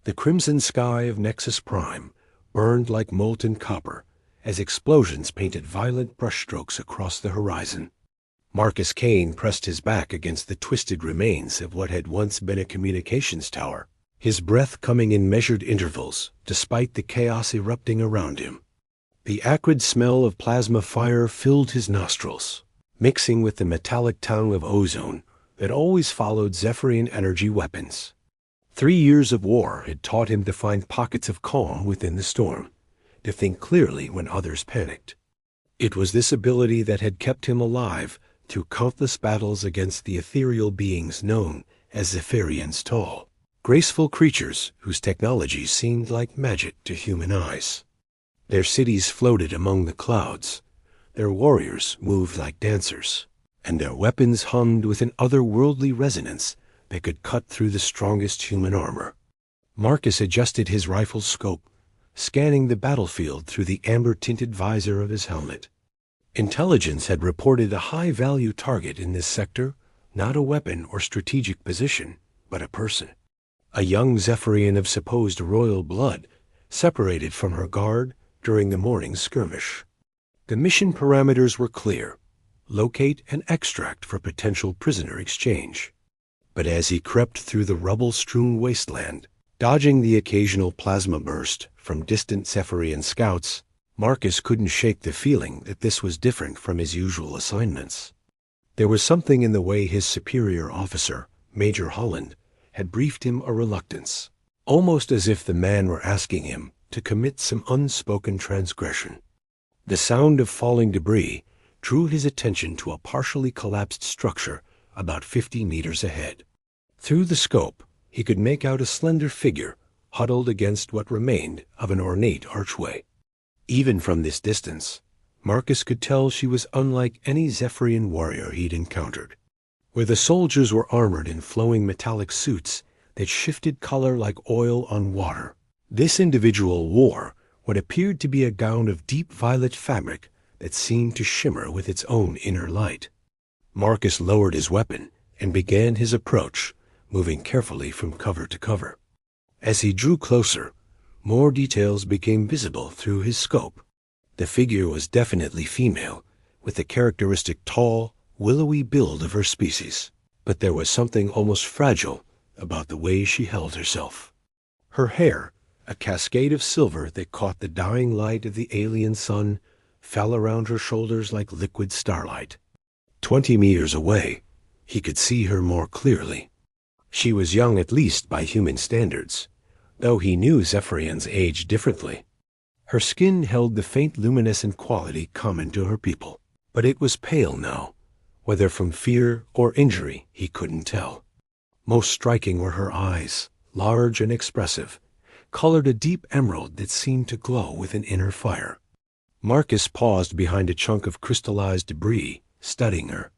The crimson sky of Nexus Prime burned like molten copper as explosions painted violent brushstrokes across the horizon. Marcus Kane pressed his back against the twisted remains of what had once been a communications tower, his breath coming in measured intervals despite the chaos erupting around him. The acrid smell of plasma fire filled his nostrils, mixing with the metallic tongue of ozone that always followed Zephyrian energy weapons. 3 years of war had taught him to find pockets of calm within the storm, to think clearly when others panicked. It was this ability that had kept him alive through countless battles against the ethereal beings known as Zephyrians tall, graceful creatures whose technology seemed like magic to human eyes. Their cities floated among the clouds, their warriors moved like dancers, and their weapons hummed with an otherworldly resonance that could cut through the strongest human armor. Marcus adjusted his rifle's scope, scanning the battlefield through the amber-tinted visor of his helmet. Intelligence had reported a high-value target in this sector, not a weapon or strategic position, but a person. A young Zephyrian of supposed royal blood, separated from her guard during the morning's skirmish. The mission parameters were clear: locate and extract for potential prisoner exchange. But as he crept through the rubble-strewn wasteland, dodging the occasional plasma burst from distant Zephyrian scouts, Marcus couldn't shake the feeling that this was different from his usual assignments. There was something in the way his superior officer, Major Holland, had briefed him a reluctance, almost as if the man were asking him to commit some unspoken transgression. The sound of falling debris drew his attention to a partially collapsed structure about 50 meters ahead. Through the scope, he could make out a slender figure huddled against what remained of an ornate archway. Even from this distance, Marcus could tell she was unlike any Zephyrian warrior he'd encountered. Where the soldiers were armored in flowing metallic suits that shifted color like oil on water, this individual wore what appeared to be a gown of deep violet fabric that seemed to shimmer with its own inner light. Marcus lowered his weapon and began his approach, moving carefully from cover to cover. As he drew closer, more details became visible through his scope. The figure was definitely female, with the characteristic tall, willowy build of her species, but there was something almost fragile about the way she held herself. Her hair, a cascade of silver that caught the dying light of the alien sun, fell around her shoulders like liquid starlight. 20 meters away, he could see her more clearly. She was young at least by human standards, though he knew Zephyrians aged differently. Her skin held the faint luminescent quality common to her people, but it was pale now, whether from fear or injury he couldn't tell. Most striking were her eyes, large and expressive, colored a deep emerald that seemed to glow with an inner fire. Marcus paused behind a chunk of crystallized debris, studying her.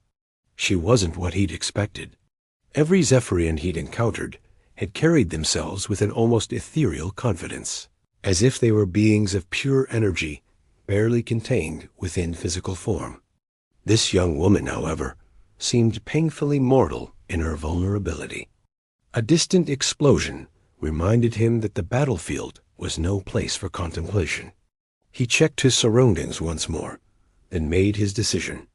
She wasn't what he'd expected. Every Zephyrian he'd encountered had carried themselves with an almost ethereal confidence, as if they were beings of pure energy, barely contained within physical form. This young woman, however, seemed painfully mortal in her vulnerability. A distant explosion reminded him that the battlefield was no place for contemplation. He checked his surroundings once more, then made his decision.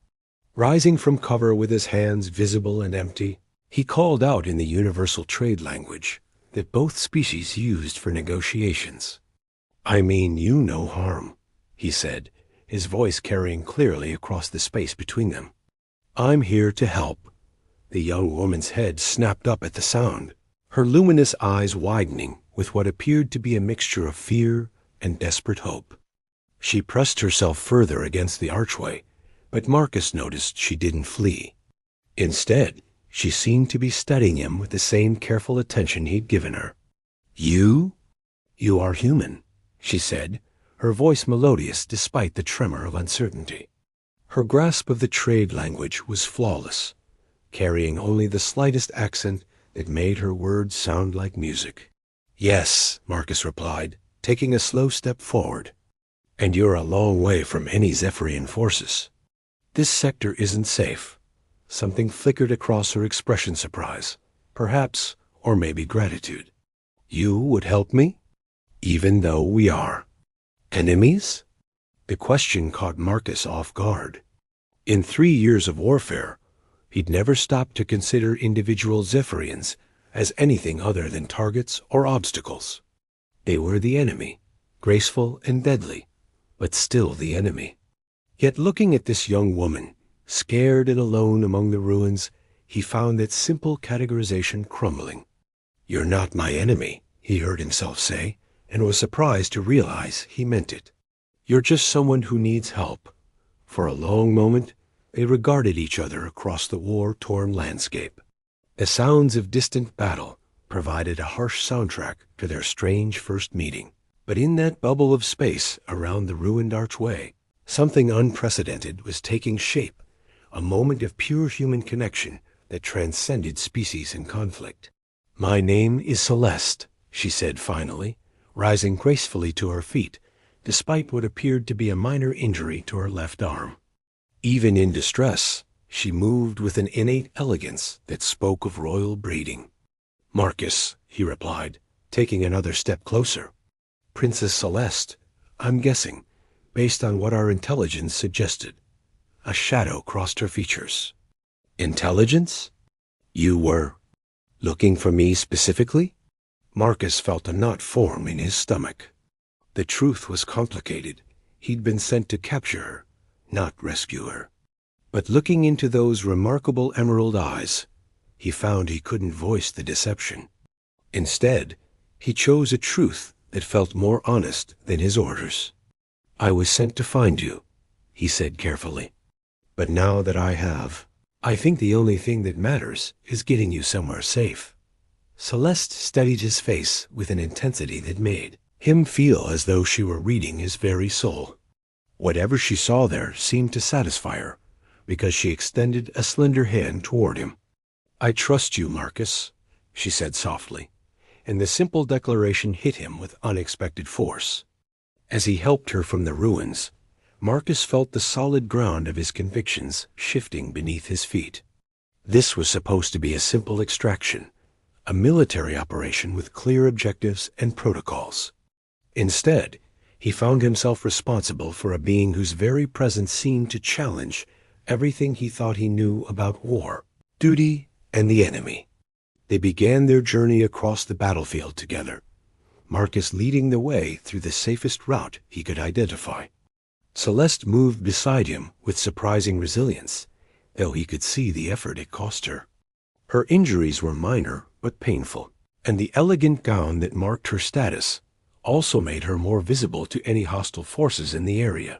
Rising from cover with his hands visible and empty, he called out in the universal trade language that both species used for negotiations. "I mean you no harm," he said, his voice carrying clearly across the space between them. "I'm here to help." The young woman's head snapped up at the sound, her luminous eyes widening with what appeared to be a mixture of fear and desperate hope. She pressed herself further against the archway, but Marcus noticed she didn't flee. Instead, she seemed to be studying him with the same careful attention he'd given her. "You? You are human," she said, her voice melodious despite the tremor of uncertainty. Her grasp of the trade language was flawless, carrying only the slightest accent that made her words sound like music. "Yes," Marcus replied, taking a slow step forward. "And you're a long way from any Zephyrian forces. This sector isn't safe." Something flickered across her expression, surprise, perhaps, or maybe gratitude. You would help me? Even though we are enemies? The question caught Marcus off guard. In 3 years of warfare, he'd never stopped to consider individual Zephyrians as anything other than targets or obstacles. They were the enemy, graceful and deadly, but still the enemy. Yet looking at this young woman, scared and alone among the ruins, he found that simple categorization crumbling. "You're not my enemy," he heard himself say, and was surprised to realize he meant it. "You're just someone who needs help." For a long moment, they regarded each other across the war-torn landscape. The sounds of distant battle provided a harsh soundtrack to their strange first meeting. But in that bubble of space around the ruined archway, something unprecedented was taking shape, a moment of pure human connection that transcended species and conflict. "My name is Celeste," she said finally, rising gracefully to her feet, despite what appeared to be a minor injury to her left arm. Even in distress, she moved with an innate elegance that spoke of royal breeding. "Marcus," he replied, taking another step closer. "Princess Celeste, I'm guessing, based on what our intelligence suggested." A shadow crossed her features. "Intelligence? You were looking for me specifically?" Marcus felt a knot form in his stomach. The truth was complicated. He'd been sent to capture her, not rescue her. But looking into those remarkable emerald eyes, he found he couldn't voice the deception. Instead, he chose a truth that felt more honest than his orders. "I was sent to find you," he said carefully. "But now that I have, I think the only thing that matters is getting you somewhere safe." Celeste steadied his face with an intensity that made him feel as though she were reading his very soul. Whatever she saw there seemed to satisfy her, because she extended a slender hand toward him. "I trust you, Marcus," she said softly, and the simple declaration hit him with unexpected force. As he helped her from the ruins, Marcus felt the solid ground of his convictions shifting beneath his feet. This was supposed to be a simple extraction, a military operation with clear objectives and protocols. Instead, he found himself responsible for a being whose very presence seemed to challenge everything he thought he knew about war, duty, and the enemy. They began their journey across the battlefield together, Marcus leading the way through the safest route he could identify. Celeste moved beside him with surprising resilience, though he could see the effort it cost her. Her injuries were minor but painful, and the elegant gown that marked her status also made her more visible to any hostile forces in the area.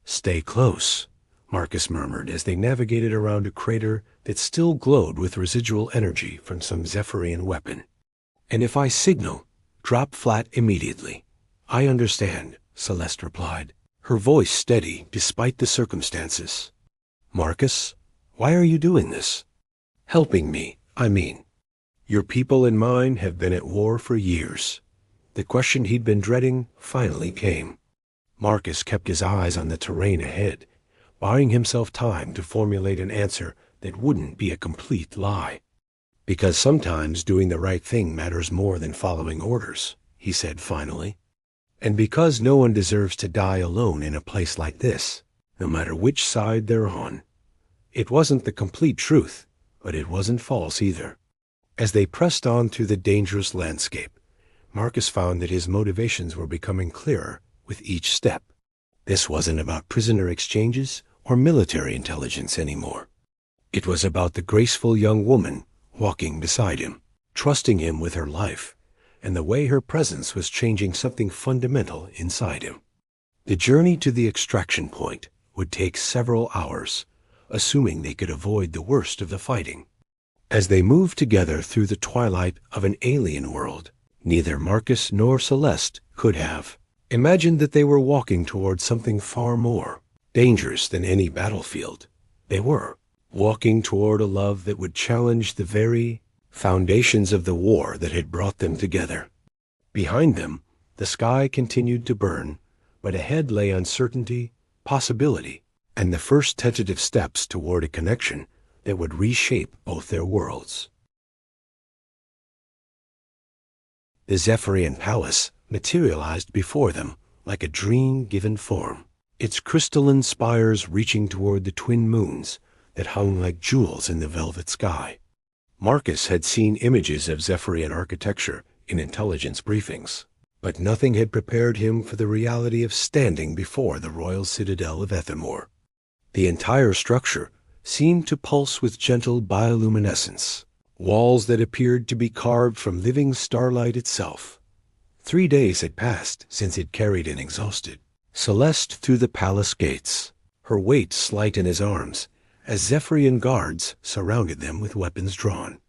"Stay close," Marcus murmured as they navigated around a crater that still glowed with residual energy from some Zephyrian weapon. "And if I signal, drop flat immediately." "I understand," Celeste replied, her voice steady despite the circumstances. "Marcus, why are you doing this?" "Helping me, I mean. Your people and mine have been at war for years." The question he'd been dreading finally came. Marcus kept his eyes on the terrain ahead, buying himself time to formulate an answer that wouldn't be a complete lie. "Because sometimes doing the right thing matters more than following orders," he said finally. "And because no one deserves to die alone in a place like this, no matter which side they're on." It wasn't the complete truth, but it wasn't false either. As they pressed on through the dangerous landscape, Marcus found that his motivations were becoming clearer with each step. This wasn't about prisoner exchanges or military intelligence anymore. It was about the graceful young woman walking beside him, trusting him with her life, and the way her presence was changing something fundamental inside him. The journey to the extraction point would take several hours, assuming they could avoid the worst of the fighting. As they moved together through the twilight of an alien world, neither Marcus nor Celeste could have imagined that they were walking toward something far more dangerous than any battlefield. They were walking toward a love that would challenge the very foundations of the war that had brought them together. Behind them, the sky continued to burn, but ahead lay uncertainty, possibility, and the first tentative steps toward a connection that would reshape both their worlds. The Zephyrian palace materialized before them like a dream given form, its crystalline spires reaching toward the twin moons that hung like jewels in the velvet sky. Marcus had seen images of Zephyrian architecture in intelligence briefings, but nothing had prepared him for the reality of standing before the royal citadel of Ethamore. The entire structure seemed to pulse with gentle bioluminescence, walls that appeared to be carved from living starlight itself. 3 days had passed since it carried and exhausted Celeste through the palace gates, her weight slight in his arms, as Zephyrian guards surrounded them with weapons drawn.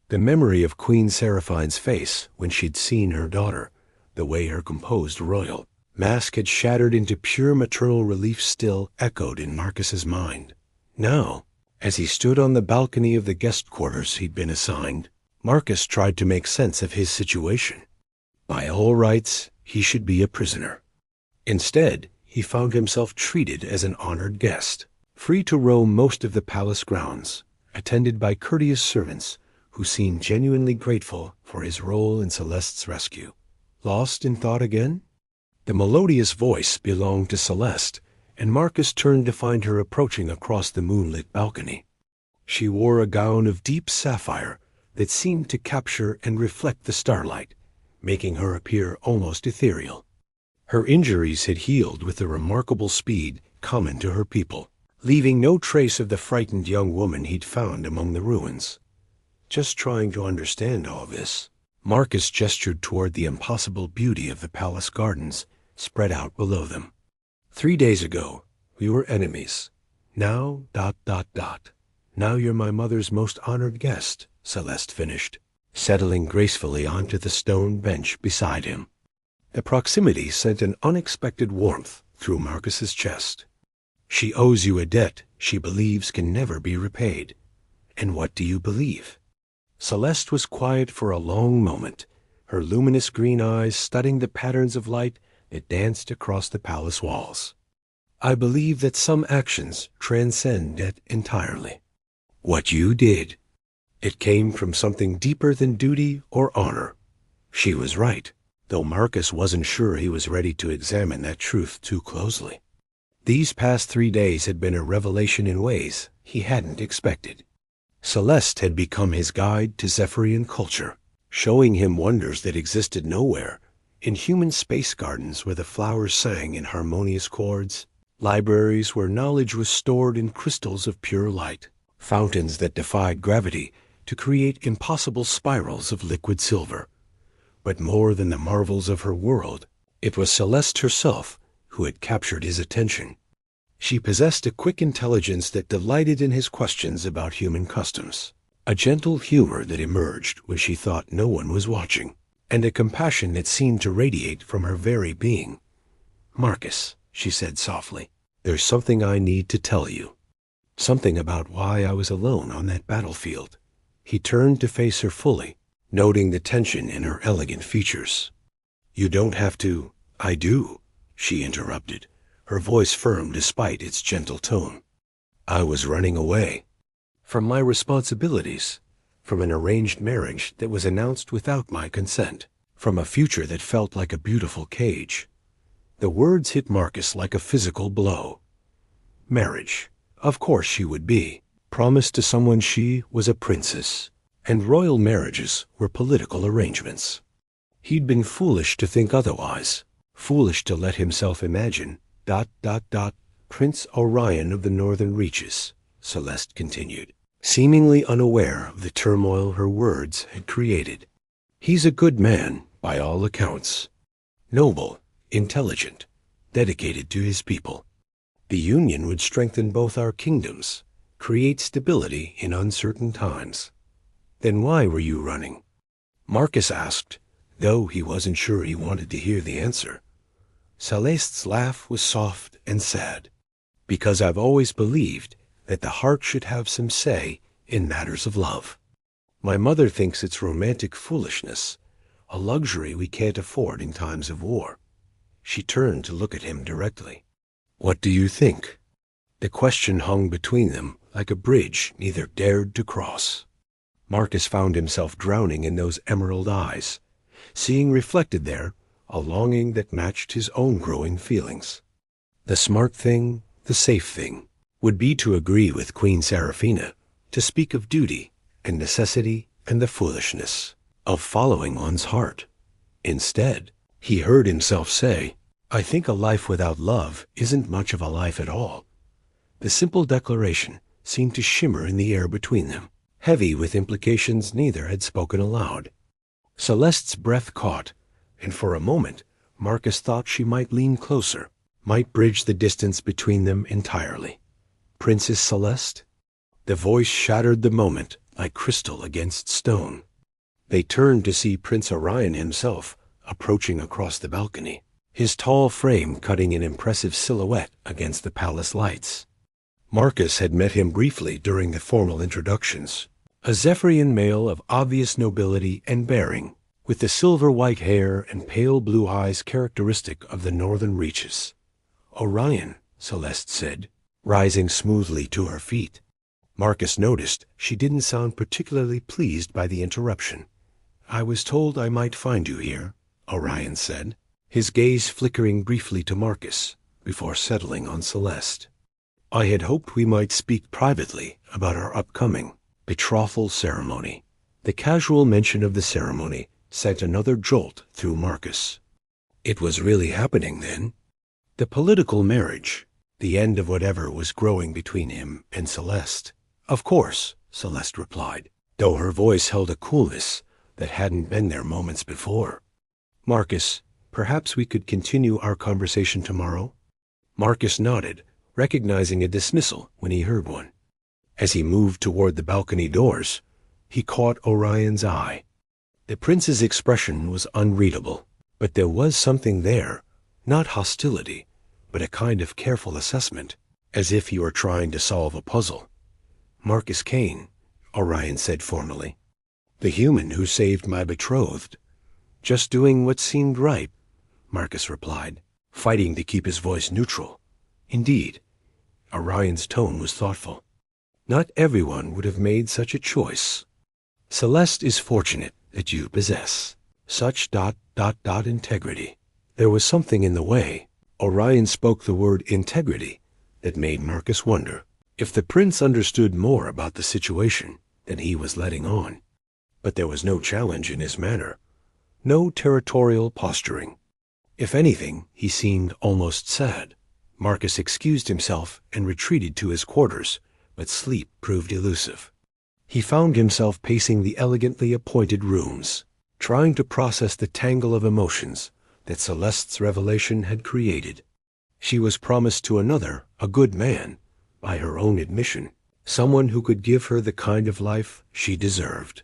The memory of Queen Seraphine's face when she'd seen her daughter, the way her composed royal mask had shattered into pure maternal relief still echoed in Marcus's mind. Now, as he stood on the balcony of the guest quarters he'd been assigned, Marcus tried to make sense of his situation. By all rights, he should be a prisoner. Instead, he found himself treated as an honored guest, free to roam most of the palace grounds, attended by courteous servants who seemed genuinely grateful for his role in Celeste's rescue. Lost in thought again? The melodious voice belonged to Celeste, and Marcus turned to find her approaching across the moonlit balcony. She wore a gown of deep sapphire that seemed to capture and reflect the starlight, making her appear almost ethereal. Her injuries had healed with the remarkable speed common to her people, leaving no trace of the frightened young woman he'd found among the ruins. Just trying to understand all this, Marcus gestured toward the impossible beauty of the palace gardens spread out below them. 3 days ago, we were enemies. Now, ... Now you're my mother's most honored guest, Celeste finished, settling gracefully onto the stone bench beside him. The proximity sent an unexpected warmth through Marcus's chest. She owes you a debt she believes can never be repaid. And what do you believe? Celeste was quiet for a long moment, her luminous green eyes studying the patterns of light that danced across the palace walls. I believe that some actions transcend debt entirely. What you did, it came from something deeper than duty or honor. She was right, though Marcus wasn't sure he was ready to examine that truth too closely. These past 3 days had been a revelation in ways he hadn't expected. Celeste had become his guide to Zephyrian culture, showing him wonders that existed nowhere, in human space gardens where the flowers sang in harmonious chords, libraries where knowledge was stored in crystals of pure light, fountains that defied gravity to create impossible spirals of liquid silver. But more than the marvels of her world, it was Celeste herself who had captured his attention. She possessed a quick intelligence that delighted in his questions about human customs, a gentle humor that emerged when she thought no one was watching, and a compassion that seemed to radiate from her very being. Marcus, she said softly, there's something I need to tell you. Something about why I was alone on that battlefield. He turned to face her fully, noting the tension in her elegant features. You don't have to. I do, she interrupted, her voice firm despite its gentle tone. I was running away. From my responsibilities, from an arranged marriage that was announced without my consent, from a future that felt like a beautiful cage. The words hit Marcus like a physical blow. Marriage. Of course she would be, promised to someone she was a princess, and royal marriages were political arrangements. He'd been foolish to think otherwise, foolish to let himself imagine, ... Prince Orion of the Northern Reaches, Celeste continued, seemingly unaware of the turmoil her words had created. He's a good man, by all accounts. Noble, intelligent, dedicated to his people. The union would strengthen both our kingdoms, create stability in uncertain times. Then why were you running? Marcus asked, though he wasn't sure he wanted to hear the answer. Celeste's laugh was soft and sad. Because I've always believed that the heart should have some say in matters of love. My mother thinks it's romantic foolishness, a luxury we can't afford in times of war. She turned to look at him directly. What do you think? The question hung between them like a bridge neither dared to cross. Marcus found himself drowning in those emerald eyes, seeing reflected there a longing that matched his own growing feelings. The smart thing, the safe thing, would be to agree with Queen Seraphina, to speak of duty and necessity and the foolishness of following one's heart. Instead, he heard himself say, "I think a life without love isn't much of a life at all." The simple declaration seemed to shimmer in the air between them, heavy with implications neither had spoken aloud. Celeste's breath caught, and for a moment Marcus thought she might lean closer, might bridge the distance between them entirely. Princess Celeste? The voice shattered the moment like crystal against stone. They turned to see Prince Orion himself approaching across the balcony, his tall frame cutting an impressive silhouette against the palace lights. Marcus had met him briefly during the formal introductions, a Zephyrian male of obvious nobility and bearing, with the silver-white hair and pale blue eyes characteristic of the northern reaches. "Orion," Celeste said, rising smoothly to her feet. Marcus noticed she didn't sound particularly pleased by the interruption. "I was told I might find you here," Orion said, his gaze flickering briefly to Marcus before settling on Celeste. "I had hoped we might speak privately about our upcoming betrothal ceremony." The casual mention of the ceremony sent another jolt through Marcus. It was really happening then? The political marriage, the end of whatever was growing between him and Celeste. "Of course," Celeste replied, though her voice held a coolness that hadn't been there moments before. "Marcus, perhaps we could continue our conversation tomorrow?" Marcus nodded, recognizing a dismissal when he heard one. As he moved toward the balcony doors, he caught Orion's eye. The prince's expression was unreadable, but there was something there, not hostility, but a kind of careful assessment, as if he were trying to solve a puzzle. "Marcus Kane," Orion said formally. "The human who saved my betrothed." "Just doing what seemed right," Marcus replied, fighting to keep his voice neutral. "Indeed." Orion's tone was thoughtful. "Not everyone would have made such a choice. Celeste is fortunate that you possess such ... integrity." There was something in the way Orion spoke the word integrity that made Marcus wonder if the prince understood more about the situation than he was letting on. But there was no challenge in his manner, no territorial posturing. If anything, he seemed almost sad. Marcus excused himself and retreated to his quarters, but sleep proved elusive. He found himself pacing the elegantly appointed rooms, trying to process the tangle of emotions that Celeste's revelation had created. She was promised to another, a good man, by her own admission, someone who could give her the kind of life she deserved.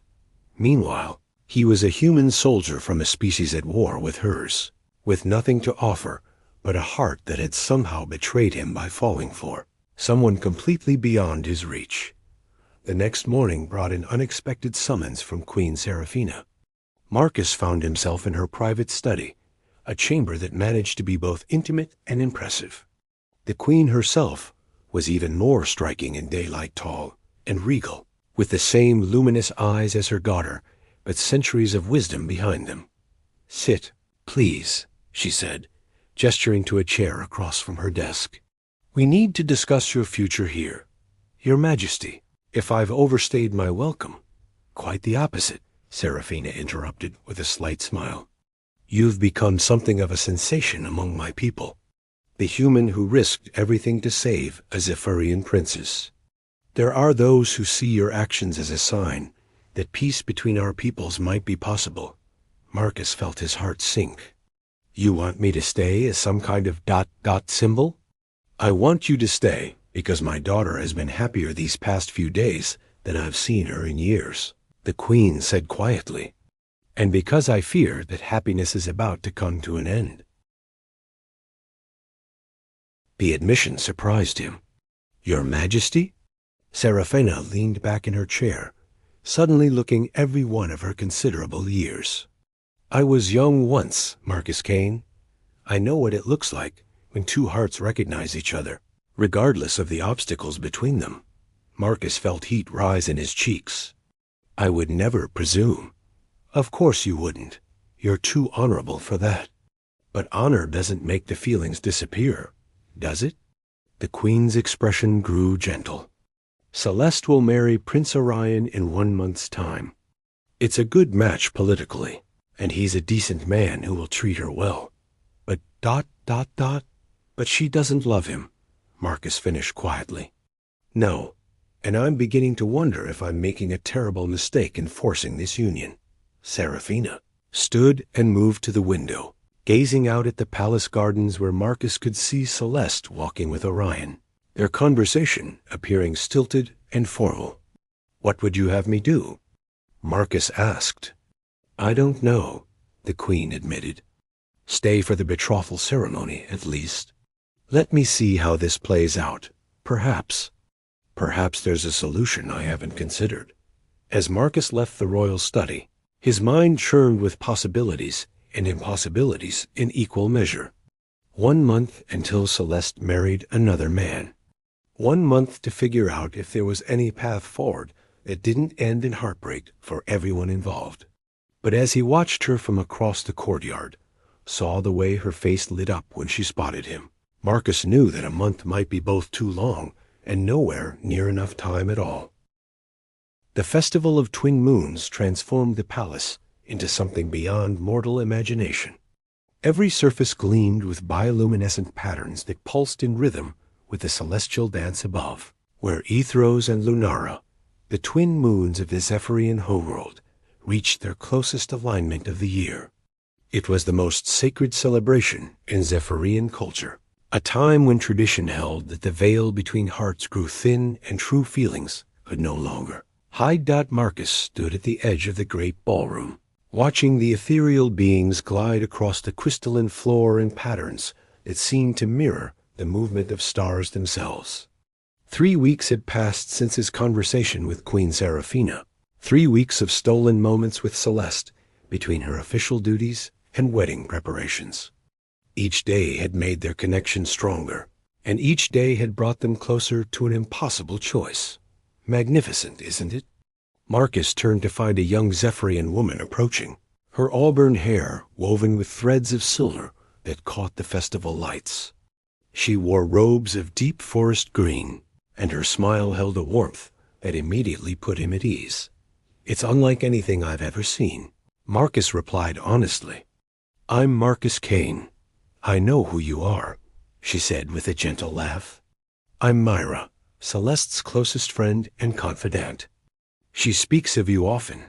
Meanwhile, he was a human soldier from a species at war with hers, with nothing to offer but a heart that had somehow betrayed him by falling for someone completely beyond his reach. The next morning brought an unexpected summons from Queen Seraphina. Marcus found himself in her private study, a chamber that managed to be both intimate and impressive. The queen herself was even more striking in daylight, tall and regal, with the same luminous eyes as her daughter, but centuries of wisdom behind them. "Sit, please," she said, gesturing to a chair across from her desk. "We need to discuss your future here. Your Majesty, if I've overstayed my welcome." "Quite the opposite," Seraphina interrupted with a slight smile. "You've become something of a sensation among my people, the human who risked everything to save a Zephyrian princess. There are those who see your actions as a sign that peace between our peoples might be possible." Marcus felt his heart sink. "You want me to stay as some kind of ... symbol?" "I want you to stay because my daughter has been happier these past few days than I've seen her in years," the queen said quietly. "And because I fear that happiness is about to come to an end." The admission surprised him. "Your Majesty?" Seraphina leaned back in her chair, suddenly looking every one of her considerable years. "I was young once, Marcus Kane. I know what it looks like when two hearts recognize each other, regardless of the obstacles between them." Marcus felt heat rise in his cheeks. "I would never presume." "Of course you wouldn't. You're too honorable for that. But honor doesn't make the feelings disappear, does it? The Queen's expression grew gentle. Celeste will marry Prince Orion in 1 month's time. It's a good match politically, and he's a decent man who will treat her well. But ... But she doesn't love him, Marcus finished quietly. No, and I'm beginning to wonder if I'm making a terrible mistake in forcing this union. Serafina stood and moved to the window, gazing out at the palace gardens where Marcus could see Celeste walking with Orion, their conversation appearing stilted and formal. What would you have me do? Marcus asked. I don't know, the Queen admitted. Stay for the betrothal ceremony, at least. Let me see how this plays out. Perhaps there's a solution I haven't considered. As Marcus left the royal study, his mind churned with possibilities and impossibilities in equal measure. 1 month until Celeste married another man. 1 month to figure out if there was any path forward that didn't end in heartbreak for everyone involved. But as he watched her from across the courtyard, saw the way her face lit up when she spotted him, Marcus knew that a month might be both too long and nowhere near enough time at all. The Festival of Twin Moons transformed the palace into something beyond mortal imagination. Every surface gleamed with bioluminescent patterns that pulsed in rhythm with the celestial dance above, where Aethros and Lunara, the twin moons of the Zephyrian homeworld, reached their closest alignment of the year. It was the most sacred celebration in Zephyrian culture, a time when tradition held that the veil between hearts grew thin and true feelings could no longer hide. Marcus stood at the edge of the great ballroom, watching the ethereal beings glide across the crystalline floor in patterns that seemed to mirror the movement of stars themselves. 3 weeks had passed since his conversation with Queen Serafina, 3 weeks of stolen moments with Celeste between her official duties and wedding preparations. Each day had made their connection stronger, and each day had brought them closer to an impossible choice. Magnificent, isn't it? Marcus turned to find a young Zephyrian woman approaching, her auburn hair woven with threads of silver that caught the festival lights. She wore robes of deep forest green, and her smile held a warmth that immediately put him at ease. It's unlike anything I've ever seen, Marcus replied honestly. I'm Marcus Kane. I know who you are, she said with a gentle laugh. I'm Myra, Celeste's closest friend and confidant. She speaks of you often.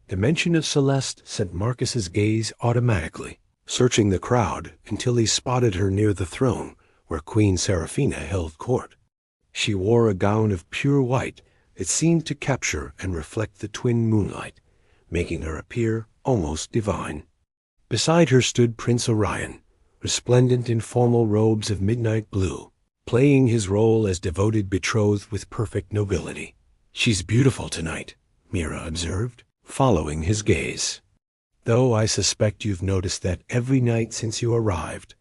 The mention of Celeste sent Marcus's gaze automatically, searching the crowd until he spotted her near the throne where Queen Serafina held court. She wore a gown of pure white that seemed to capture and reflect the twin moonlight, making her appear almost divine. Beside her stood Prince Orion, resplendent in formal robes of midnight blue, playing his role as devoted betrothed with perfect nobility. She's beautiful tonight, Mira observed, following his gaze. Though I suspect you've noticed that every night since you arrived.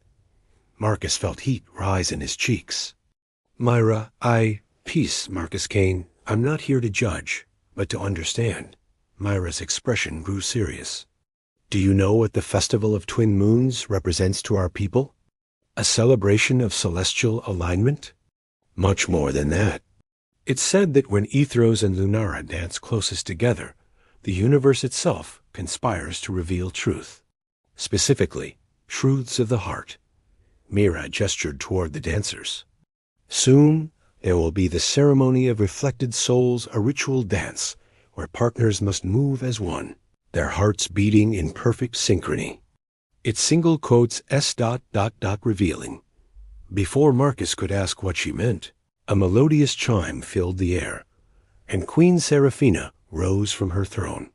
Marcus felt heat rise in his cheeks. Myra, Peace, Marcus Kane. I'm not here to judge, but to understand. Myra's expression grew serious. Do you know what the Festival of Twin Moons represents to our people? A celebration of celestial alignment? Much more than that. It's said that when Aethros and Lunara dance closest together, the universe itself conspires to reveal truth. Specifically, truths of the heart. Mira gestured toward the dancers. Soon, there will be the ceremony of reflected souls, a ritual dance where partners must move as one, their hearts beating in perfect synchrony. It's single quotes S. revealing. Before Marcus could ask what she meant, a melodious chime filled the air, and Queen Serafina rose from her throne.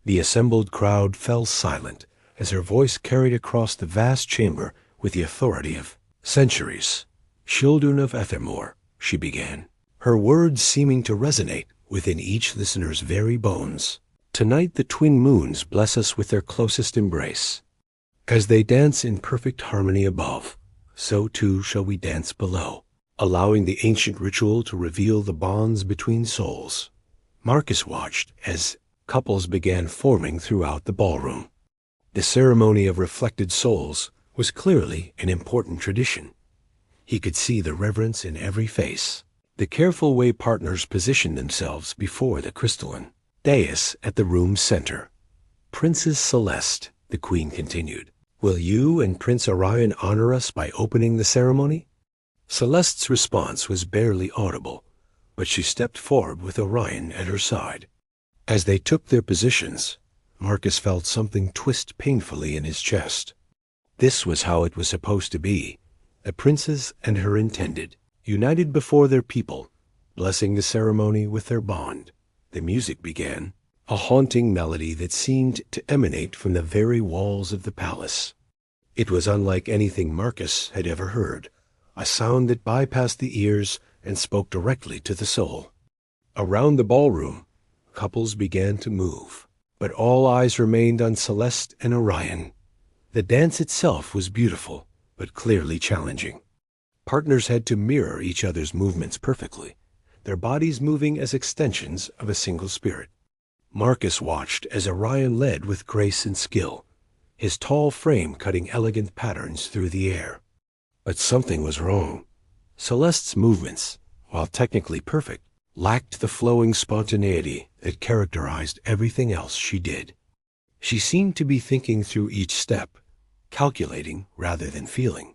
The assembled crowd fell silent as her voice carried across the vast chamber with the authority of centuries. Children of Ethermore, she began, her words seeming to resonate within each listener's very bones. Tonight the twin moons bless us with their closest embrace. As they dance in perfect harmony above, so too shall we dance below, allowing the ancient ritual to reveal the bonds between souls. Marcus watched as couples began forming throughout the ballroom. The ceremony of reflected souls was clearly an important tradition. He could see the reverence in every face, the careful way partners positioned themselves before the crystalline dais at the room's center. "Princess Celeste," the queen continued, "will you and Prince Orion honor us by opening the ceremony?" Celeste's response was barely audible, but she stepped forward with Orion at her side. As they took their positions, Marcus felt something twist painfully in his chest. This was how it was supposed to be. A princess and her intended, united before their people, blessing the ceremony with their bond. The music began, a haunting melody that seemed to emanate from the very walls of the palace. It was unlike anything Marcus had ever heard, a sound that bypassed the ears and spoke directly to the soul. Around the ballroom, couples began to move, but all eyes remained on Celeste and Orion. The dance itself was beautiful, but clearly challenging. Partners had to mirror each other's movements perfectly, their bodies moving as extensions of a single spirit. Marcus watched as Orion led with grace and skill, his tall frame cutting elegant patterns through the air. But something was wrong. Celeste's movements, while technically perfect, lacked the flowing spontaneity that characterized everything else she did. She seemed to be thinking through each step, calculating rather than feeling.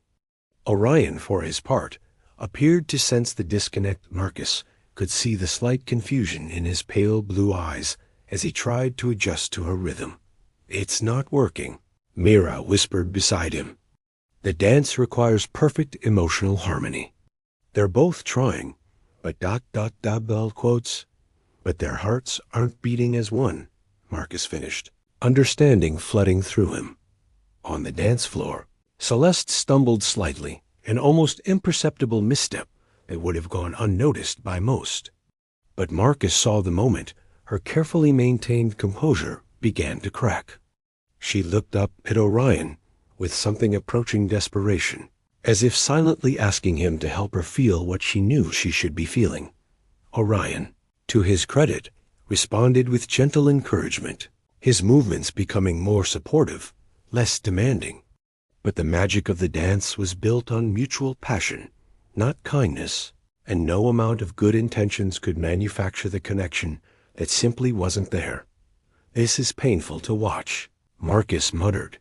Orion, for his part, appeared to sense the disconnect. Marcus could see the slight confusion in his pale blue eyes as he tried to adjust to her rhythm. "It's not working," Mira whispered beside him. "The dance requires perfect emotional harmony." "They're both trying, but Bell quotes, but their hearts aren't beating as one," Marcus finished, understanding flooding through him. On the dance floor, Celeste stumbled slightly, an almost imperceptible misstep that would have gone unnoticed by most. But Marcus saw the moment her carefully maintained composure began to crack. She looked up at Orion with something approaching desperation, as if silently asking him to help her feel what she knew she should be feeling. Orion, to his credit, responded with gentle encouragement, his movements becoming more supportive, less demanding. But the magic of the dance was built on mutual passion, not kindness, and no amount of good intentions could manufacture the connection that simply wasn't there. "This is painful to watch," Marcus muttered.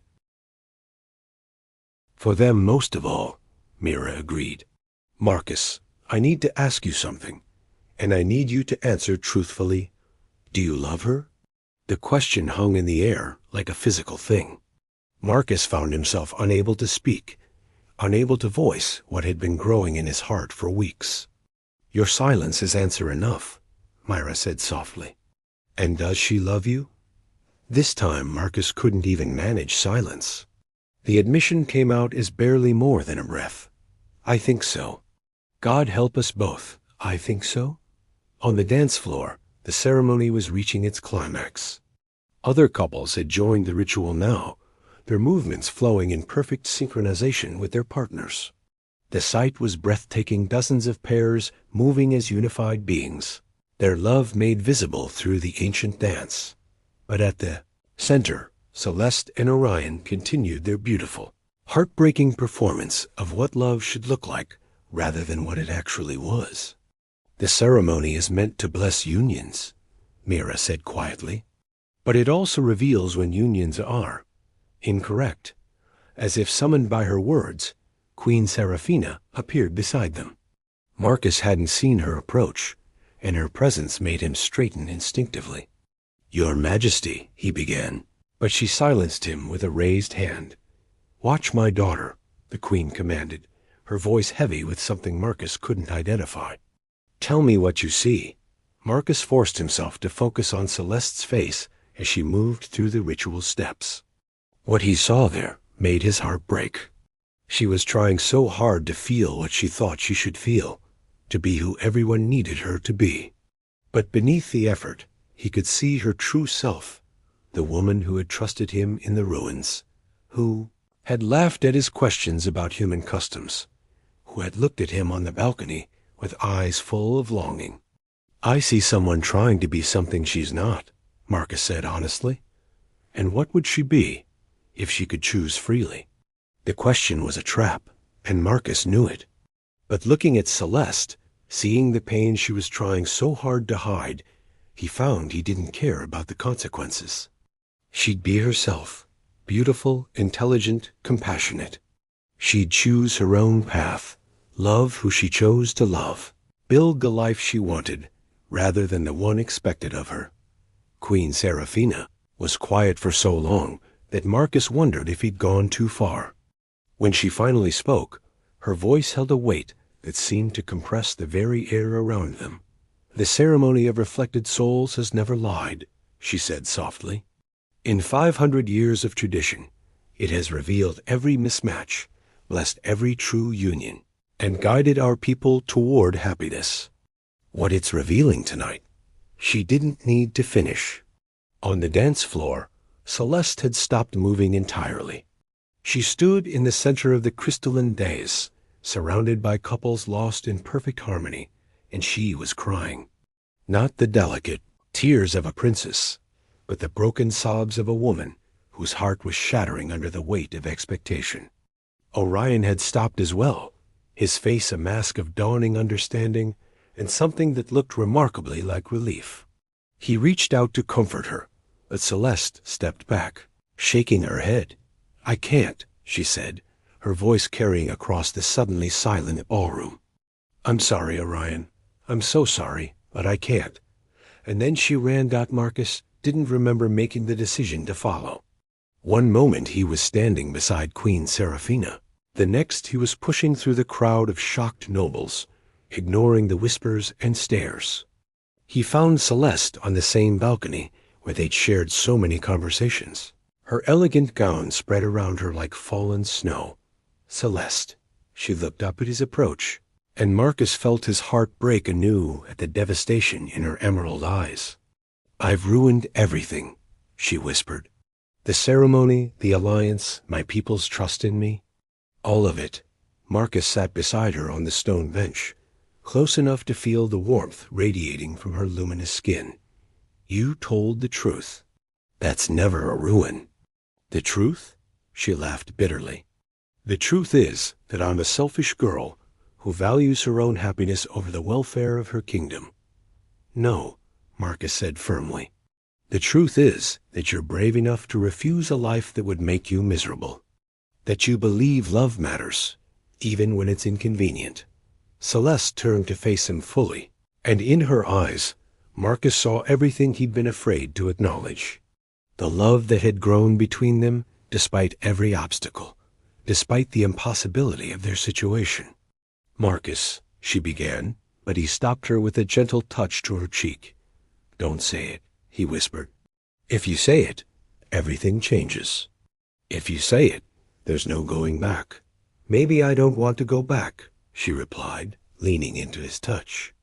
"For them most of all," Mira agreed. "Marcus, I need to ask you something, and I need you to answer truthfully. Do you love her?" The question hung in the air like a physical thing. Marcus found himself unable to speak, unable to voice what had been growing in his heart for weeks. "Your silence is answer enough," Mira said softly. "And does she love you?" This time Marcus couldn't even manage silence. The admission came out as barely more than a breath. "I think so. God help us both, I think so." On the dance floor, the ceremony was reaching its climax. Other couples had joined the ritual now, their movements flowing in perfect synchronization with their partners. The sight was breathtaking, dozens of pairs moving as unified beings, their love made visible through the ancient dance. But at the center, Celeste and Orion continued their beautiful, heartbreaking performance of what love should look like rather than what it actually was. "The ceremony is meant to bless unions," Mira said quietly, "but it also reveals when unions are incorrect." As if summoned by her words, Queen Seraphina appeared beside them. Marcus hadn't seen her approach, and her presence made him straighten instinctively. "Your Majesty," he began, but she silenced him with a raised hand. "Watch my daughter," the Queen commanded, her voice heavy with something Marcus couldn't identify. "Tell me what you see." Marcus forced himself to focus on Celeste's face as she moved through the ritual steps. What he saw there made his heart break. She was trying so hard to feel what she thought she should feel, to be who everyone needed her to be. But beneath the effort, he could see her true self, the woman who had trusted him in the ruins, who had laughed at his questions about human customs, who had looked at him on the balcony with eyes full of longing. "I see someone trying to be something she's not," Marcus said honestly. "And what would she be?" if she could choose freely. The question was a trap, and Marcus knew it. But looking at Celeste, seeing the pain she was trying so hard to hide, he found he didn't care about the consequences. She'd be herself, beautiful, intelligent, compassionate. She'd choose her own path, love who she chose to love, build the life she wanted, rather than the one expected of her. Queen Seraphina was quiet for so long that Marcus wondered if he'd gone too far. When she finally spoke, her voice held a weight that seemed to compress the very air around them. "The ceremony of reflected souls has never lied," she said softly. "In 500 years of tradition, it has revealed every mismatch, blessed every true union, and guided our people toward happiness. What it's revealing tonight." She didn't need to finish. On the dance floor, Celeste had stopped moving entirely. She stood in the center of the crystalline dais, surrounded by couples lost in perfect harmony, and she was crying. Not the delicate tears of a princess, but the broken sobs of a woman whose heart was shattering under the weight of expectation. Orion had stopped as well, his face a mask of dawning understanding and something that looked remarkably like relief. He reached out to comfort her, but Celeste stepped back, shaking her head. "I can't," she said, her voice carrying across the suddenly silent ballroom. "I'm sorry, Orion. I'm so sorry, but I can't." And then she ran. Marcus didn't remember making the decision to follow. One moment he was standing beside Queen Seraphina. The next he was pushing through the crowd of shocked nobles, ignoring the whispers and stares. He found Celeste on the same balcony where they'd shared so many conversations. Her elegant gown spread around her like fallen snow. "Celeste." She looked up at his approach, and Marcus felt his heart break anew at the devastation in her emerald eyes. "I've ruined everything," she whispered. "The ceremony, the alliance, my people's trust in me. All of it." Marcus sat beside her on the stone bench, close enough to feel the warmth radiating from her luminous skin. "You told the truth. That's never a ruin." "The truth?" She laughed bitterly. "The truth is that I'm a selfish girl who values her own happiness over the welfare of her kingdom." "No," Marcus said firmly. "The truth is that you're brave enough to refuse a life that would make you miserable. That you believe love matters, even when it's inconvenient." Celeste turned to face him fully, and in her eyes, Marcus saw everything he'd been afraid to acknowledge. The love that had grown between them despite every obstacle, despite the impossibility of their situation. "Marcus," she began, but he stopped her with a gentle touch to her cheek. "Don't say it," he whispered. "If you say it, everything changes. If you say it, there's no going back." "Maybe I don't want to go back," she replied, leaning into his touch.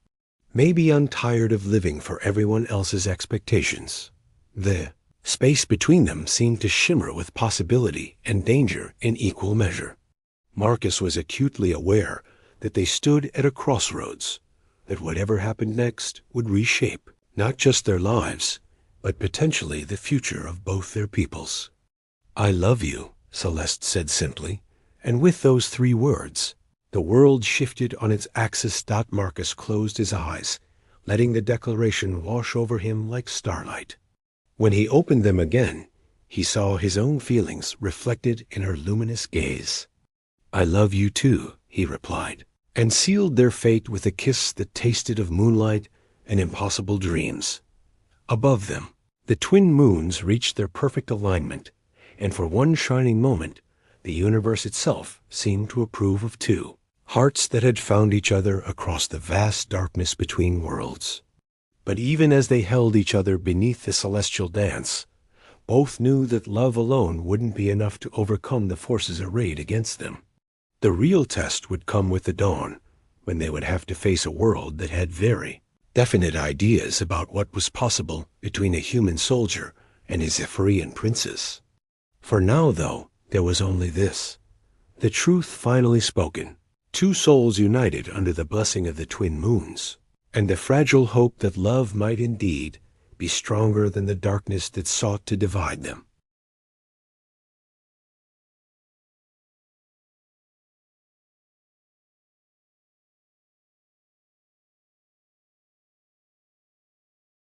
"Maybe I'm tired of living for everyone else's expectations." The space between them seemed to shimmer with possibility and danger in equal measure. Marcus was acutely aware that they stood at a crossroads, that whatever happened next would reshape not just their lives, but potentially the future of both their peoples. "I love you," Celeste said simply, and with those 3 words, the world shifted on its axis. Marcus closed his eyes, letting the declaration wash over him like starlight. When he opened them again, he saw his own feelings reflected in her luminous gaze. "I love you too," he replied, and sealed their fate with a kiss that tasted of moonlight and impossible dreams. Above them, the twin moons reached their perfect alignment, and for one shining moment, the universe itself seemed to approve of 2 hearts that had found each other across the vast darkness between worlds. But even as they held each other beneath the celestial dance, both knew that love alone wouldn't be enough to overcome the forces arrayed against them. The real test would come with the dawn, when they would have to face a world that had very definite ideas about what was possible between a human soldier and his Zephyrian princess. For now, though, there was only this: the truth finally spoken, 2 souls united under the blessing of the twin moons, and the fragile hope that love might indeed be stronger than the darkness that sought to divide them.